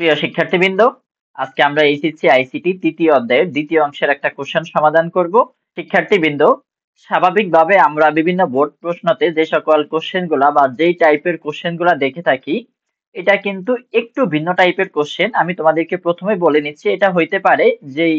প্রিয় শিক্ষার্থীবৃন্দ, আজকে আমরা এইচএসসি আইসিটি তৃতীয় অধ্যায়ের দ্বিতীয় অংশের একটা কোশ্চেন সমাধান করব। শিক্ষার্থীবৃন্দ, স্বাভাবিকভাবে আমরা বিভিন্ন বোর্ড প্রশ্নতে যে সকল কোশ্চেনগুলা বা যেই টাইপের কোশ্চেনগুলা দেখে থাকি, এটা কিন্তু একটু ভিন্ন টাইপের কোশ্চেন। আমি তোমাদেরকে প্রথমে বলে নিচ্ছি, এটা হইতে পারে যেই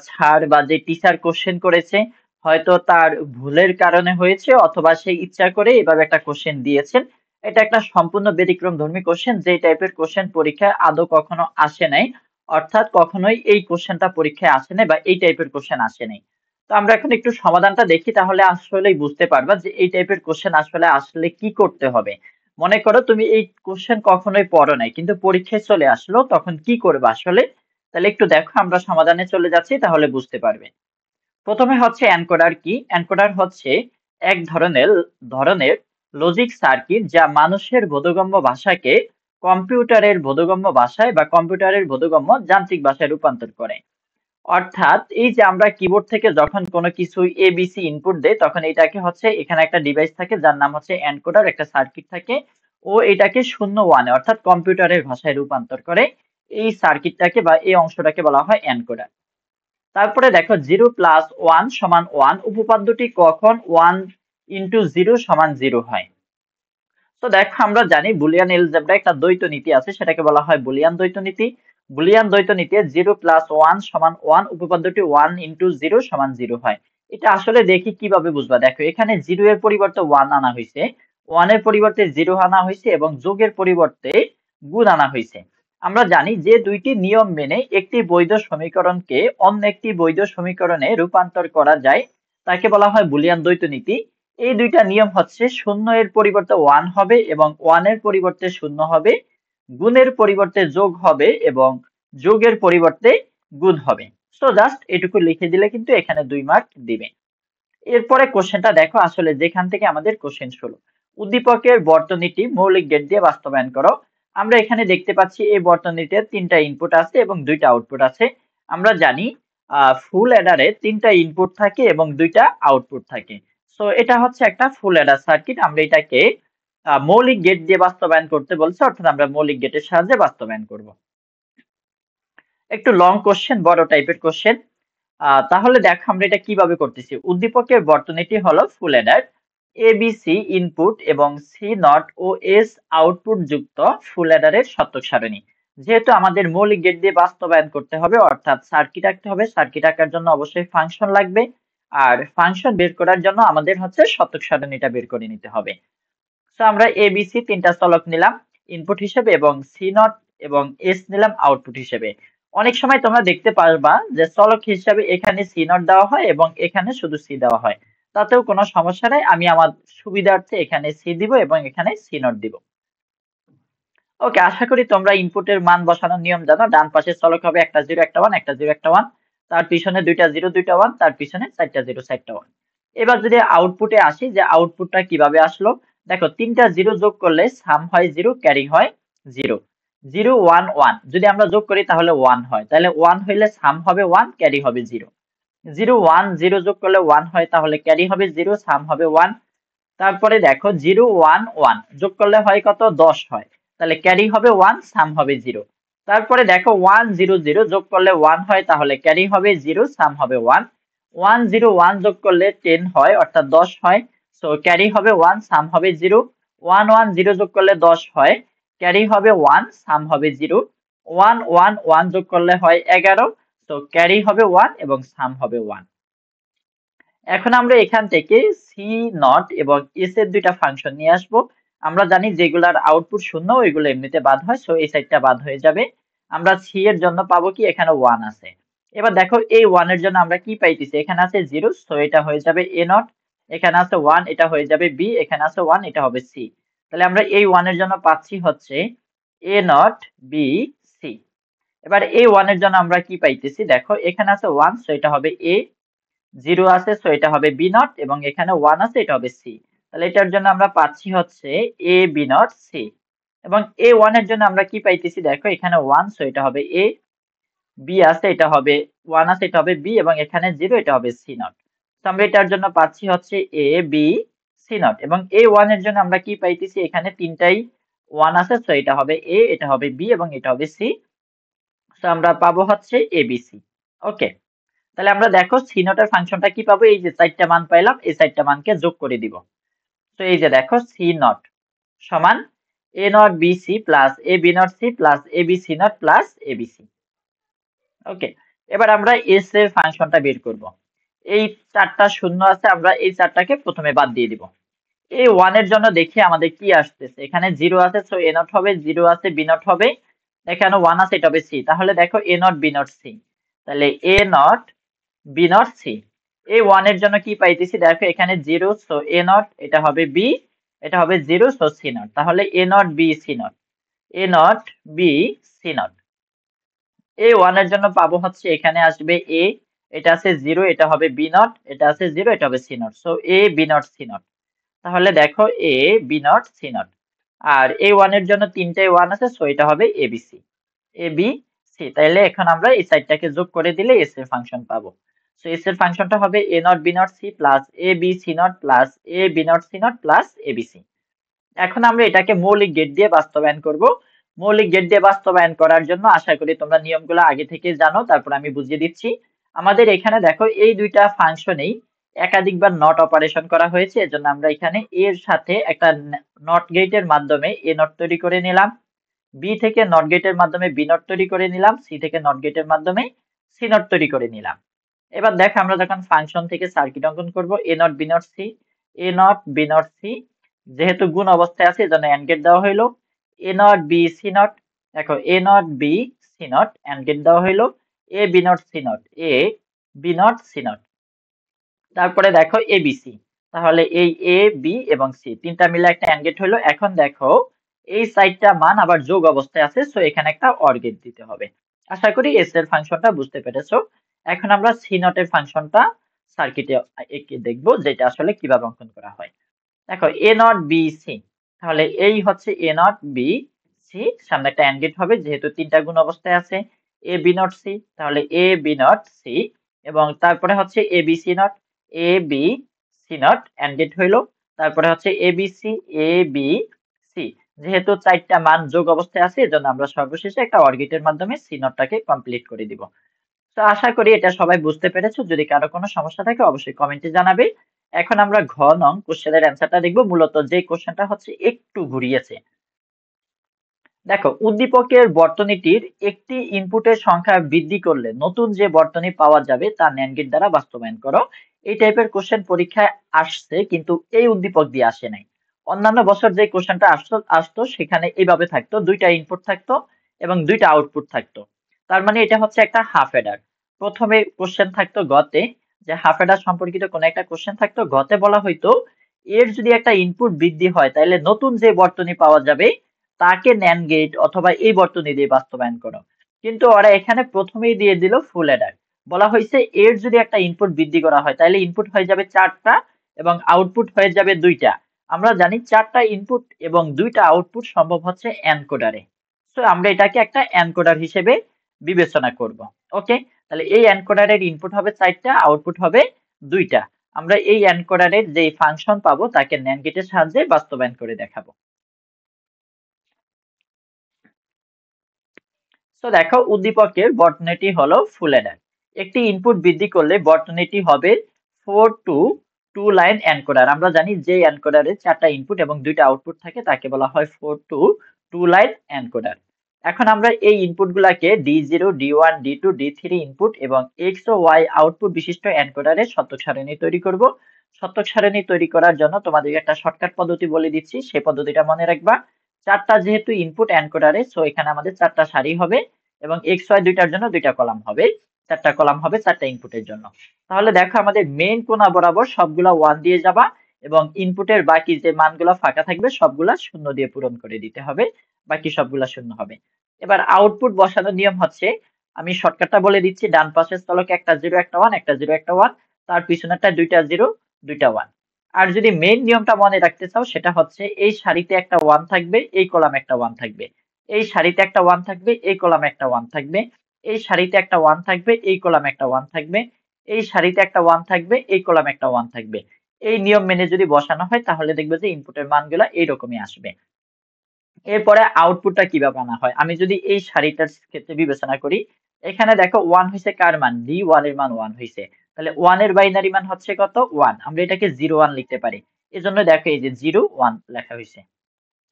স্যার বা যে টিচার কোশ্চেন করেছে হয়তো তার ভুলের কারণে হয়েছে, অথবা সে ইচ্ছা করে এভাবে একটা কোশ্চেন দিয়েছেন। এটা একটা সম্পূর্ণ ব্যতিক্রমধর্মী কোশ্চেন, যে টাইপের কোশ্চেন পরীক্ষায় আদৌ কখনো আসে নাই, অর্থাৎ কখনোই এই কোশ্চেনটা পরীক্ষায় আসে নাই বা এই টাইপের কোশ্চেন আসে নাই। তো আমরা এখন একটু সমাধানটা দেখি, তাহলে আসলেই বুঝতে পারবা যে এই টাইপের কোশ্চেন আসলে আসলে কি করতে হবে। মনে করো তুমি এই কোশ্চেন কখনোই পড়ো নাই, কিন্তু পরীক্ষায় চলে আসলো, তখন কি করবে আসলে? তাহলে একটু দেখো, আমরা সমাধানে চলে যাচ্ছি, তাহলে বুঝতে পারবে। প্রথমে হচ্ছে এনকোডার কি। এনকোডার হচ্ছে এক ধরনের ধরনের লজিক সার্কিট, যা মানুষের বোধগম্য ভাষাকে কম্পিউটারের বোধগম্য ভাষায় বা কম্পিউটারের বোধগম্য যান্ত্রিক ভাষায় রূপান্তর করে। অর্থাৎ এই যে আমরা কিবোর্ড থেকে যখন কোনো কিছু এবিসি ইনপুট দেই, তখন এটাকে হচ্ছে এখানে একটা ডিভাইস থাকে যার নাম হচ্ছে এনকোডার, একটা সার্কিট থাকে, ও এটাকে 0 1 অর্থাৎ কম্পিউটারের ভাষায় রূপান্তর করে। এই সার্কিটটাকে বা এই অংশটাকে বলা হয় এনকোডার। তারপরে দেখো 0+1 = 1 উপপাদ্যটি কখন 1 × 0 = 0 হয়? তো দেখো, আমরা জানি বুলিয়ান এলজেব্রা একটা দ্বৈত নীতি আছে, সেটাকে বলা হয় বুলিয়ান দ্বৈত নীতি। বুলিয়ান দ্বৈত নীতিতে 0+1 = 1 উপপাদ্যটি 1 × 0 = 0 হয়। এটা আসলে দেখি কিভাবে বুঝবা। দেখো, এখানে 0 এর পরিবর্তে 1 আনা হয়েছে, 1 এর পরিবর্তে 0 আনা হয়েছে এবং যোগের পরিবর্তে গুণ আনা হয়েছে। আমরা জানি যে দুইটি নিয়ম মেনে একটি বৈধ সমীকরণকে অন্য একটি বৈধ সমীকরণে রূপান্তর করা যায়, তাকে বলা হয় বুলিয়ান দ্বৈত নীতি। এই দুইটা নিয়ম হচ্ছে 0 এর পরিবর্তে 1 হবে এবং 1 এর পরিবর্তে 0 হবে, গুণের পরিবর্তে যোগ হবে এবং যোগের পরিবর্তে গুণ হবে। সো জাস্ট এটুকু লিখে দিলে কিন্তু এখানে 2 মার্ক দিবে। এরপরে কোশ্চেনটা দেখো, আসলে যেখান থেকে আমাদের কোশ্চেন শুরু। উদ্দীপকের বর্তনীটি মৌলিক গেট দিয়ে বাস্তবায়ন করো। আমরা এখানে দেখতে পাচ্ছি এই বর্তনীতে 3টা ইনপুট আছে এবং 2টা আউটপুট আছে। আমরা জানি ফুল অ্যাডারে 3টা ইনপুট থাকে এবং 2টা আউটপুট থাকে। সো এটা হচ্ছে একটা ফুল অ্যাডার সার্কিট। আমরা এটাকে মৌলিক গেট দিয়ে বাস্তবায়ন করতে বলছে, অর্থাৎ আমরা মৌলিক গেটের সাহায্যে বাস্তবায়ন করব। একটু লং কোশ্চেন, বড় টাইপের কোশ্চেন। তাহলে দেখো আমরা এটা কিভাবে করতেছি। উদ্দীপকের বর্তনীটি হলো ফুল অ্যাডার, এবিসি ইনপুট এবং সি নট ও এস আউটপুট যুক্ত ফুল অ্যাডারের শতক সারণী। যেহেতু আমাদের মৌলিক গেট দিয়ে বাস্তবায়ন করতে হবে, অর্থাৎ সার্কিট আঁকতে হবে, সার্কিট আঁকার জন্য অবশ্যই ফাংশন লাগবে, আর ফাংশন বের করার জন্য আমাদের হচ্ছে শতক সারণীটা বের করে নিতে হবে। তো আমরা এবিসি 3টা চলক নিলাম ইনপুট হিসেবে এবং সি নট এবং এস নিলাম আউটপুট হিসেবে। অনেক সময় তোমরা দেখতে পারবা যে চলক হিসেবে এখানে সি নট দেওয়া হয় এবং এখানে শুধু সি দেওয়া হয়, তাতেও কোনো সমস্যা নাই। আমি আমার সুবিধার্থে এখানে সি দিব এবং এখানে সি নট দিব। ওকে, আশা করি তোমরা ইনপুটের মান বসানোর নিয়ম জানো। ডান পাশের চলক হবে একটা 0 একটা 1, একটা 0 একটা 1, তার পিছনে 2টা 0 2টা 1, তার পিছনে 4টা 0 4টা 1। এবার যদি আউটপুটে আসি, যে আউটপুটটা কিভাবে আসলো। দেখো, 3টা 0 যোগ করলে সাম হয় 0, ক্যারি হয় 0। 0 1 1 যদি আমরা যোগ করি তাহলে 1 হয়, তাহলে 1 হইলে সাম হবে 1, ক্যারি হবে 0। 0 1 0 যোগ করলে 1 হয়, তাহলে ক্যারি হবে 0, সাম হবে 1। তারপরে দেখো 0 1 1 যোগ করলে হয় কত? 10 হয়, তাহলে ক্যারি হবে 1, সাম হবে 0। তারপরে দেখো 1 0 0 যোগ করলে 1 হয়, তাহলে ক্যারি হবে 0, সাম হবে 1। 1 0 1 যোগ করলে 10 হয়, অর্থাৎ 10 হয়, সো ক্যারি হবে 1, সাম হবে 0। 1 1 0 যোগ করলে 10 হয়, ক্যারি হবে 1, সাম হবে 0। 1 1 1 যোগ করলে হয় 11, সো ক্যারি হবে 1 এবং সাম হবে 1। এখন আমরা এখান থেকে সি নট এবং এস এর 2টা ফাংশন নিয়ে আসবো। আমরা জানি যেগুলার আউটপুট 0 ওইগুলো এমনিতে বাদ হয়, সো এই সাইডটা বাদ হয়ে যাবে। আমরা সি এর জন্য পাবো কি? এখানে 1 আছে। এবার দেখো এই 1 এর জন্য আমরা কি পাইতেছি? এখানে আছে 0, সো এটা হয়ে যাবে এ নট। এখানে আছে 1, এটা হয়ে যাবে বি। এখানে আছে 1, এটা হবে সি। তাহলে আমরা এই 1 এর জন্য পাচ্ছি হচ্ছে এ নট বি সি। এবার এই 1 এর জন্য আমরা কি পাইতেছি? দেখো, এখানে আছে 1, সো এটা হবে এ। 0 আছে, সো এটা হবে বি নট এবং এখানে 1 আছে, এটা হবে সি। তাহলে এটার জন্য আমরা পাচ্ছি হচ্ছে এ বি নট সি। এবং এ 1 এর জন্য আমরা কি পাইতেছি? দেখো, এখানে 1, সো এটা হবে এ। বি আছে, এটা হবে 1 আছে, এটা হবে বি এবং এখানে 0, এটা হবে সি নট। তো আমরা এটার জন্য পাচ্ছি হচ্ছে এ বি সি নট। এবং এ 1 এর জন্য আমরা কি পাইতেছি? এখানে তিনটাই 1 আছে, তো এটা হবে এ, এটা হবে বি এবং এটা হবে সি। তো আমরা পাবো হচ্ছে এবিসি। ওকে, তাহলে আমরা দেখো সি নটের ফাংশনটা কি পাবো, এই যে 4টা মান পাইলাম, এই 4টা মানকে যোগ করে দিব। তো এই যে দেখো সি নট সমান A not B C plus A B not C plus A B C not plus A B C. Okay, এবার আমরা এস এর ফাংশনটা বের করব। এই 4টা শূন্য আছে, আমরা এই 4টাকে প্রথমে বাদ দিয়ে দিব। এই 1 এর জন্য দেখি আমাদের কি আসতেছে, এখানে 0 আছে, সো এ নট হবে, 0 আছে বি নট হবে, এখানে 1 আছে, এটা হবে সি। তাহলে দেখো A not B not C, তাহলে A not B not C. এই 1 এর জন্য কি পাইতেছি, দেখো এখানে 0, সো এ নট, এটা হবে বি, এটা হবে 0, সো সি নট। তাহলে A not B C not, A not B C not. এই 1 এর জন্য পাবো হচ্ছে এখানে আসবে এ, এটা আছে 0, এটা হবে বি নট, এটা আছে 0, এটা হবে C not, so A B not C not. তাহলে দেখো A B not C not. আর এই 1 এর জন্য তিনটাই 1 আছে, সো এটা হবে এবিসি, এ বি সি। তাইলে এখন আমরা এই সাইডটাকে যোগ করে দিলে এস এর ফাংশন পাবো। সো এস এর ফাংশনটা হবে A not B not C plus A B C not plus A B not C not plus A B C. এখন আমরা এটাকে মৌলিক গেট দিয়ে বাস্তবায়ন করব। মৌলিক গেট দিয়ে বাস্তবায়ন করার জন্য আশা করি তোমরা নিয়মগুলো আগে থেকে জানো, তারপর আমি বুঝিয়ে দিচ্ছি। আমাদের এখানে দেখো এই দুইটা ফাংশনেই একাধিকবার নট অপারেশন করা হয়েছে, এজন্য আমরা এখানে এর সাথে একটা নট গেটের মাধ্যমে এ নট তৈরি করে নিলাম, বি থেকে নট গেটের মাধ্যমে বি নট তৈরি করে নিলাম, সি থেকে নট গেটের মাধ্যমে সি নট তৈরি করে নিলাম। এবার দেখো আমরা যখন ফাংশন থেকে সার্কিট অঙ্কন করব, A not B not C, A not B not C, যেহেতু গুণ অবস্থায় আছে এজন্য এন্ড গেট দেওয়া হইলো, A not B C not, দেখো A not B C not and gate দেওয়া হইলো, A B not C not, A B not C not. তারপরে দেখো এবিসি, তাহলে এই এ বি এবং সি তিনটা মিলে একটা এন্ড গেট হইলো। এখন দেখো এই সাইডটা মান আবার যোগ অবস্থায় আছে, সো এখানে একটা অর গেট দিতে হবে। আশা করি এস এর ফাংশনটা বুঝতে পেরেছো। এখন আমরা সি নট এর ফাংশনটা সার্কিটে এঁকে দেখবো, যেটা আসলে কিভাবে অঙ্কন করা হয়। দেখো এ নট বি সি, তাহলে এই হচ্ছে এ নট বি সি, সামনে একটা এন্ড গেট হবে যেহেতু তিনটা গুণ অবস্থায় আছে, এ বি নট সি, তাহলে এ বি নট সি, এবং তারপরে হচ্ছে A B C not, A B C not and gate হইলো, তারপরে হচ্ছে A B C, A B C. যেহেতু 4টা মান যোগ অবস্থায় আছে এজন্য আমরা সর্বশেষে একটা অর গেটের মাধ্যমে সি নটটাকে কমপ্লিট করে দিব। তো আশা করি এটা সবাই বুঝতে পেরেছো। যদি কারো কোনো সমস্যা থাকে অবশ্যই কমেন্টে জানাবে। এখন আমরা ঘ নং কোশ্চেনের অ্যান্সারটা দেখব। মূলত যে কোশ্চেনটা হচ্ছে একটু ঘুরিয়েছে। দেখো উদ্দীপকের বর্তনীটির একটি ইনপুটের সংখ্যা বৃদ্ধি করলে নতুন যে বর্তনী পাওয়া যাবে তা ন্যান্ড গেট দ্বারা বাস্তবায়ন করো। এই টাইপের কোশ্চেন পরীক্ষায় আসছে, কিন্তু এই উদ্দীপক দিয়ে আসে নাই। অন্যান্য বছর যে কোশ্চেনটা আসতো সেখানে এইভাবে থাকতো, দুইটা ইনপুট থাকতো এবং দুইটা আউটপুট থাকতো। তার মানে এটা হচ্ছে একটা হাফ এডার। প্রথমে কোশ্চেন থাকতো গতে, যে হাফ এডার সম্পর্কিত কোন একটা কোশ্চেন থাকতো, গতে বলা হইতো এর যদি একটা ইনপুট বৃদ্ধি হয় তাহলে নতুন যে বর্তনী পাওয়া যাবে তাকে ন্যান্ড গেট অথবা এই বর্তনী দিয়ে বাস্তবায়ন করো। কিন্তু ওরা এখানে প্রথমেই দিয়ে দিল ফুল অ্যাডার। বলা হয়েছে এর যদি একটা ইনপুট বৃদ্ধি করা হয় তাহলে ইনপুট হয়ে যাবে 4টা এবং আউটপুট হয়ে যাবে 2টা। আমরা জানি 4টা ইনপুট এবং 2টা আউটপুট সম্ভব হচ্ছে এনকোডারে। সো আমরা এটাকে একটা এনকোডার হিসেবে বিবেচনা করব। ওকে, তাহলে এই এনকোডারের ইনপুট হবে 4টা, আউটপুট হবে 2টা। আমরা এই এনকোডারের যে ফাংশন পাবো তাকে ন্যান্ড গেটের সাহায্যে বাস্তবায়ন করে দেখাবো। তো দেখো উদ্দীপকের বর্তনীটি হলো ফুল অ্যাডার। একটি ইনপুট বৃদ্ধি করলে বর্তনীটি হবে 4 টু 2 লাইন এনকোডার। আমরা জানি যে এনকোডারে 4টা ইনপুট এবং 2টা আউটপুট থাকে তাকে বলা হয় 4 টু 2 লাইন এনকোডার। এখন আমরা এই ইনপুট গুলাকে D0, D1, D2, D3 input এবং X ও Y আউটপুট বিশিষ্ট এনকোডারের শতক সারণী তৈরি করব। শতক সারণী তৈরি করার জন্য তোমাদের একটা শর্টকাট পদ্ধতি বলে দিচ্ছি, সেই পদ্ধতিটা মনে রাখবা। 4টা যেহেতু ইনপুট এনকোডারে, সো এখানে আমাদের 4টা সারি হবে এবং এক্স ওয়াই দুইটার জন্য 2টা কলাম হবে, 4টা কলাম হবে 4টা ইনপুটের জন্য। তাহলে দেখো আমাদের মেইন কোণা বরাবর সবগুলা 1 দিয়ে যাবা এবং ইনপুটের বাকি যে মানগুলো ফাঁকা থাকবে সবগুলা শূন্য দিয়ে পূরণ করে দিতে হবে, বাকি সবগুলা শূন্য হবে। এবার আউটপুট বসানোর নিয়ম হচ্ছে, আমি শর্টকাটটা বলে দিচ্ছি, ডান পাশের স্থলকে একটা 0 একটা 1, একটা 0 একটা 1, তার পিছনেরটা 2টা 0 2টা 1। আর যদি মেইন নিয়মটা মনে রাখতে চাও সেটা হচ্ছে এই সারিতে একটা 1 থাকবে, এই কলামে একটা 1 থাকবে, এই সারিতে একটা 1 থাকবে, এই কলামে একটা 1 থাকবে, এই সারিতে একটা 1 থাকবে, এই কলামে একটা 1 থাকবে, এই সারিতে একটা 1 থাকবে, এই কলামে একটা 1 থাকবে। এই নিয়ম মেনে যদি বসানো হয় তাহলে দেখবে যে ইনপুটের মানগুলো এইরকমই আসবে। এরপরে আউটপুটটা কিভাবে আনা হয়, আমি যদি এই সারিটার ক্ষেত্রে বিবেচনা করি, এখানে দেখো 1 হইছে কার মান, D1 এর মান 1 হইছে, তাহলে 1 এর বাইনারি মান হচ্ছে কত 1, আমরা এটাকে 0 1 লিখতে পারি, এজন্য দেখো এই যে 0 1 লেখা হইছে।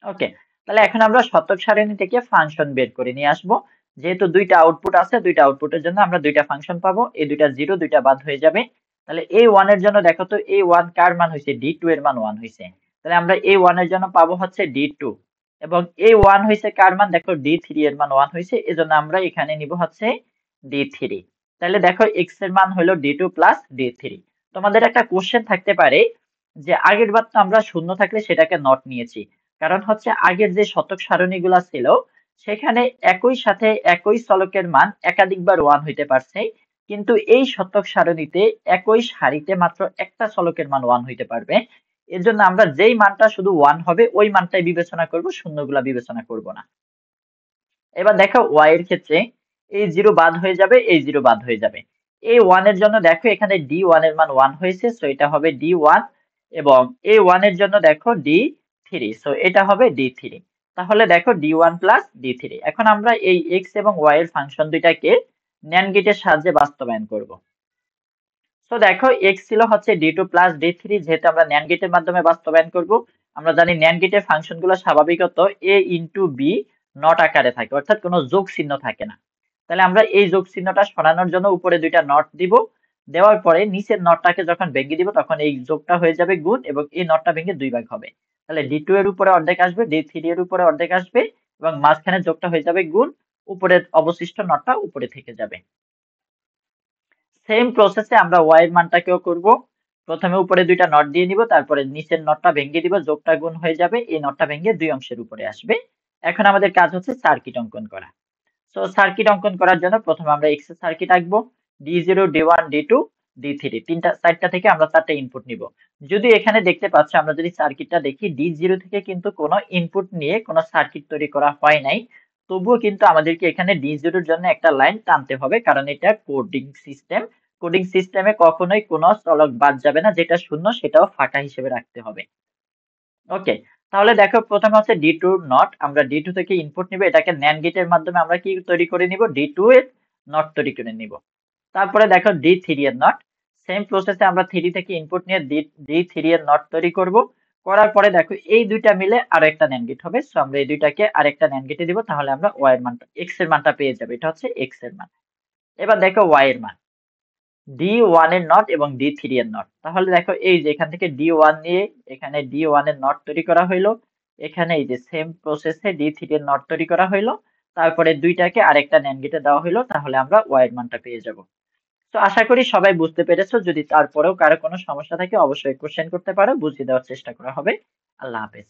ওকে, তাহলে এখন আমরা শতক সারণী থেকে ফাংশন বের করে নিয়ে আসবো। যেহেতু দুইটা আউটপুট আছে, দুইটা আউটপুটের জন্য আমরা দুইটা ফাংশন পাবো, এই দুইটা জিরো, দুইটা বাদ হয়ে যাবে। তাহলে এই ওয়ান এর জন্য দেখো তো এই ওয়ান কার মান হয়েছে, D2 এর মান 1 হয়েছে, তাহলে আমরা এই ওয়ান এর জন্য পাবো হচ্ছে D2, এবং এই ওয়ান হয়েছে কার মান, দেখো D3 এর মান 1 হয়েছে, এজন্য আমরা এখানে নিব হচ্ছে D3। তাহলে দেখো x এর মান হলো D2 প্লাস D3। তোমাদের একটা কোশ্চেন থাকতে পারে যে আগের বার তো আমরা শূন্য থাকলে সেটাকে নট নিয়েছি, কারণ হচ্ছে আগের যে শতক সারণীগুলো ছিল সেখানে একই সাথে একই চলকের মান একাধিকবার 1 হইতে পারছে, কিন্তু এই শতক সারণীতে একই সারিতে মাত্র একটা চলকের মান 1 হইতে পারবে। এর জন্য আমরা যেই মানটা শুধু 1 হবে ওই মানটাই বিবেচনা করব, শূন্যগুলা বিবেচনা করব না। এবার দেখো y এর ক্ষেত্রে এই 0 বাদ হয়ে যাবে, এই 0 বাদ হয়ে যাবে। এই 1 এর জন্য দেখো এখানে D1 এর মান 1 হয়েছে, সো এটা হবে D1, এবং এই 1 এর জন্য দেখো D3, সো এটা হবে D3। তাহলে দেখো D1 প্লাস D3। এখন আমরা এই x এবং y এর ফাংশন দুইটাকে NAND গেটের সাহায্যে বাস্তবায়ন করব। সো দেখো x ছিল হচ্ছে D2 প্লাস D3, যেহেতু আমরা NAND গেটের মাধ্যমে বাস্তবায়ন করব, আমরা জানি NAND গেটের ফাংশনগুলো স্বাভাবিকত a ইনটু b নট আকারে থাকে, অর্থাৎ কোনো যোগ চিহ্ন থাকে না। তাহলে আমরা এই যোগ চিহ্নটা সরানোর জন্য উপরে দুইটা নট দিব, দেওয়ার পরে নিচের নটটাকে যখন ভেঙে দিব তখন এই যোগটা হয়ে যাবে গুণ, এবং এই নটটা ভেঙে দুই ভাগ হবে। তাহলে D2 এর উপরে অর্ধেক আসবে, D3 এর উপরে অর্ধেক আসবে, এবং মাঝখানে যোগটা হয়ে যাবে গুণ, উপরের অবশিষ্ট নটটা উপরে থেকে যাবে। সেম প্রসেসে আমরা y এর মানটাকেও করব। প্রথমে উপরে দুইটা নট দিয়ে নিব, তারপরে নিচের নটটা ভেঙে দিব, যোগটা গুণ হয়ে যাবে, এই নটটা ভেঙে দুই অংশের উপরে আসবে। এখন আমাদের কাজ হচ্ছে সার্কিট অঙ্কন করা। সো সার্কিট অঙ্কন করার জন্য প্রথমে আমরা এক্স এর সার্কিট আঁকবো। D0 D1 D2 D3 চারটা থেকে আমরা চারটা ইনপুট নিব। যদি এখানে দেখতে পাচ্ছ, আমরা যদি সার্কিটটা দেখি D0 থেকে কিন্তু কোনো ইনপুট নিয়ে কোনো সার্কিট তৈরি করা হয় নাই, তবুও কিন্তু আমাদেরকে এখানে D0 এর জন্য একটা লাইন টানতে হবে, কারণ এটা কোডিং সিস্টেম। কোডিং সিস্টেমে কখনোই কোনো চলক বাদ যাবে না, যেটা শূন্য সেটাও ফাঁকা হিসেবে রাখতে হবে। ওকে, তাহলে দেখো প্রথমে হচ্ছে D2 নট, আমরা D2 থেকে ইনপুট নিব, এটাকে NAND গেটের মাধ্যমে আমরা কি তৈরি করে নিব, D2 এর নট তৈরি করে নিব। তারপরে দেখো D3 এর নট, সেম প্রসেসে আমরা 3 থেকে ইনপুট নিয়ে D3 এর নট তৈরি করব। করার পরে দেখো এই দুইটা মিলে আরো একটা NAND গেট হবে, সো আমরা এই দুইটাকে আরেকটা NAND গেটে দিব, তাহলে আমরা y এর মানটা, x এর মানটা পেয়ে যাব, এটা হচ্ছে x এর মান। এবার দেখো y এর মান, D1 এর নট এবং D3 এর নট, তাহলে দেখো এই যে এখান থেকে D1 নিয়ে এখানে D1 এর নট তৈরি করা হইলো, এখানে এই যে সেম প্রসেসে D3 এর নট তৈরি করা হইলো, তারপরে দুইটাকে আরেকটা NAND গেটে দেওয়া হইলো, তাহলে আমরা y এর মানটা পেয়ে যাব। তো আশা করি সবাই বুঝতে পেরেছো, যদি তারপরেও কারো কোনো সমস্যা থাকে অবশ্যই কোশ্চেন করতে পারো, বুঝিয়ে দেওয়ার চেষ্টা করা হবে। আল্লাহ হাফেজ।